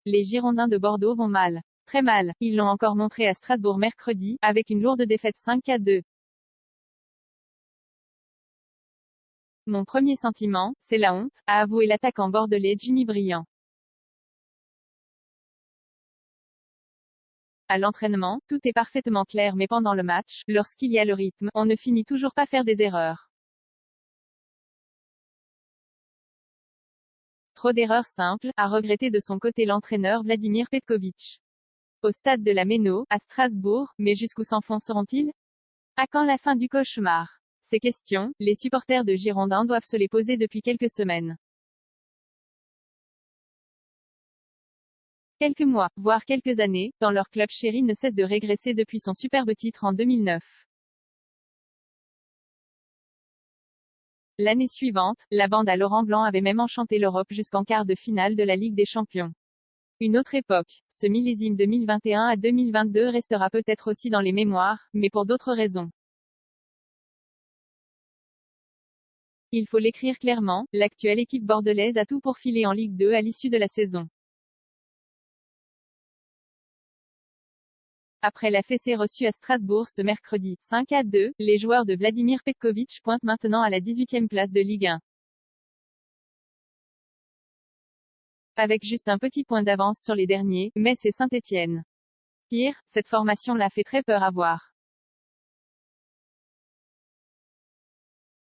Les Girondins de Bordeaux vont mal. Très mal. Ils l'ont encore montré à Strasbourg mercredi, avec une lourde défaite 5-2. Mon premier sentiment, c'est la honte, a avoué l'attaquant bordelais Jimmy Briand. À l'entraînement, tout est parfaitement clair mais pendant le match, lorsqu'il y a le rythme, on ne finit toujours pas faire des erreurs. Trop d'erreurs simples, a regretté de son côté l'entraîneur Vladimir Petković. Au stade de la Méno, à Strasbourg, mais jusqu'où s'enfonceront-ils? À quand la fin du cauchemar? Ces questions, les supporters de Girondins doivent se les poser depuis quelques semaines. Quelques mois, voire quelques années, dans leur club chéri ne cesse de régresser depuis son superbe titre en 2009. L'année suivante, la bande à Laurent Blanc avait même enchanté l'Europe jusqu'en quart de finale de la Ligue des Champions. Une autre époque. Ce millésime 2021 à 2022 restera peut-être aussi dans les mémoires, mais pour d'autres raisons. Il faut l'écrire clairement, l'actuelle équipe bordelaise a tout pour filer en Ligue 2 à l'issue de la saison. Après la fessée reçue à Strasbourg ce mercredi, 5-2, les joueurs de Vladimir Petković pointent maintenant à la 18e place de Ligue 1. Avec juste un petit point d'avance sur les derniers, Metz et Saint-Étienne. Pire, cette formation l'a fait très peur à voir.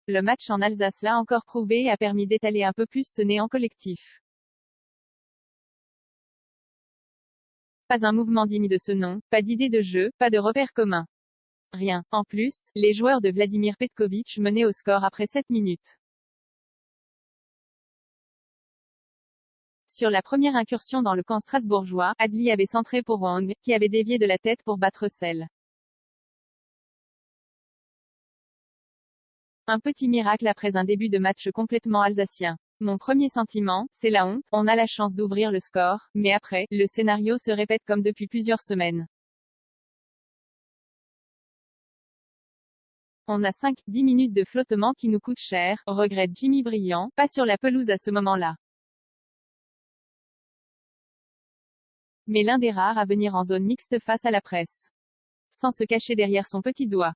Le match en Alsace l'a encore prouvé et a permis d'étaler un peu plus ce néant collectif. Pas un mouvement digne de ce nom, pas d'idée de jeu, pas de repère commun. Rien. En plus, les joueurs de Vladimir Petković menaient au score après 7 minutes. Sur la première incursion dans le camp strasbourgeois, Adli avait centré pour Wang, qui avait dévié de la tête pour battre Celle. Un petit miracle après un début de match complètement alsacien. Mon premier sentiment, c'est la honte, on a la chance d'ouvrir le score, mais après, le scénario se répète comme depuis plusieurs semaines. On a 5-10 minutes de flottement qui nous coûtent cher, regrette Jimmy Briand, pas sur la pelouse à ce moment-là. Mais l'un des rares à venir en zone mixte face à la presse. Sans se cacher derrière son petit doigt.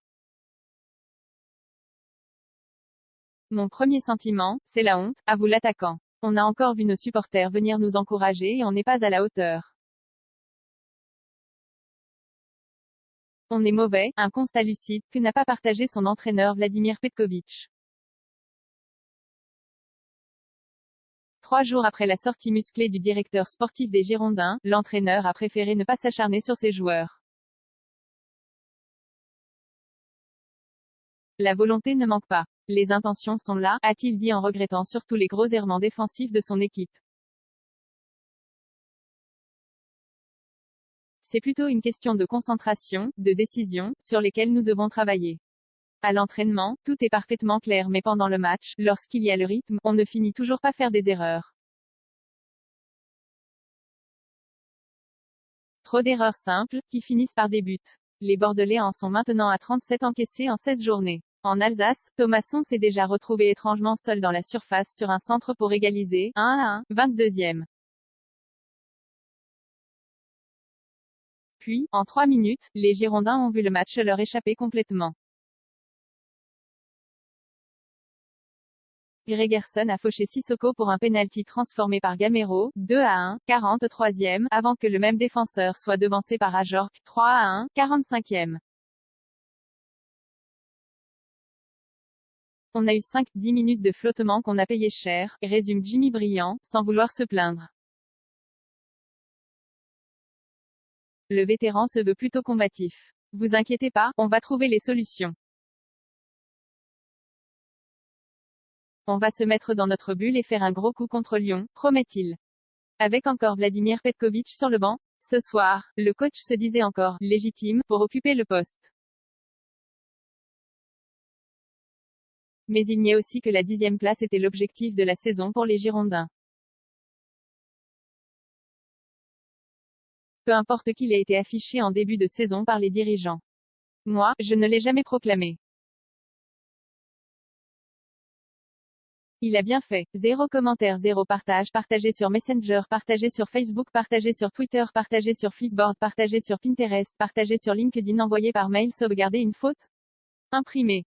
Mon premier sentiment, c'est la honte, avoue l'attaquant. On a encore vu nos supporters venir nous encourager et on n'est pas à la hauteur. On est mauvais, un constat lucide, que n'a pas partagé son entraîneur Vladimir Petković. 3 jours après la sortie musclée du directeur sportif des Girondins, l'entraîneur a préféré ne pas s'acharner sur ses joueurs. La volonté ne manque pas. Les intentions sont là, a-t-il dit en regrettant surtout les gros errements défensifs de son équipe. C'est plutôt une question de concentration, de décision, sur lesquelles nous devons travailler. À l'entraînement, tout est parfaitement clair mais pendant le match, lorsqu'il y a le rythme, on ne finit toujours pas faire des erreurs. Trop d'erreurs simples, qui finissent par des buts. Les Bordelais en sont maintenant à 37 encaissés en 16 journées. En Alsace, Thomasson s'est déjà retrouvé étrangement seul dans la surface sur un centre pour égaliser, 1-1, 22e. Puis, en 3 minutes, les Girondins ont vu le match leur échapper complètement. Gregerson a fauché Sissoko pour un pénalty transformé par Gamero, 2-1, 43e, avant que le même défenseur soit devancé par Ajorc, 3-1, 45e. On a eu 5-10 minutes de flottement qu'on a payé cher, résume Jimmy Briand, sans vouloir se plaindre. Le vétéran se veut plutôt combatif. Vous inquiétez pas, on va trouver les solutions. On va se mettre dans notre bulle et faire un gros coup contre Lyon, promet-il. Avec encore Vladimir Petković sur le banc, ce soir, le coach se disait encore légitime pour occuper le poste. Mais il n'y a aussi que la 10e place était l'objectif de la saison pour les Girondins. Peu importe qu'il ait été affiché en début de saison par les dirigeants. Moi, je ne l'ai jamais proclamé. Il a bien fait. 0 commentaire, 0 partage, partagé sur Messenger, partagé sur Facebook, partagé sur Twitter, partagé sur Flipboard, partagé sur Pinterest, partagé sur LinkedIn, envoyé par mail, sauvegarder une faute. Imprimé.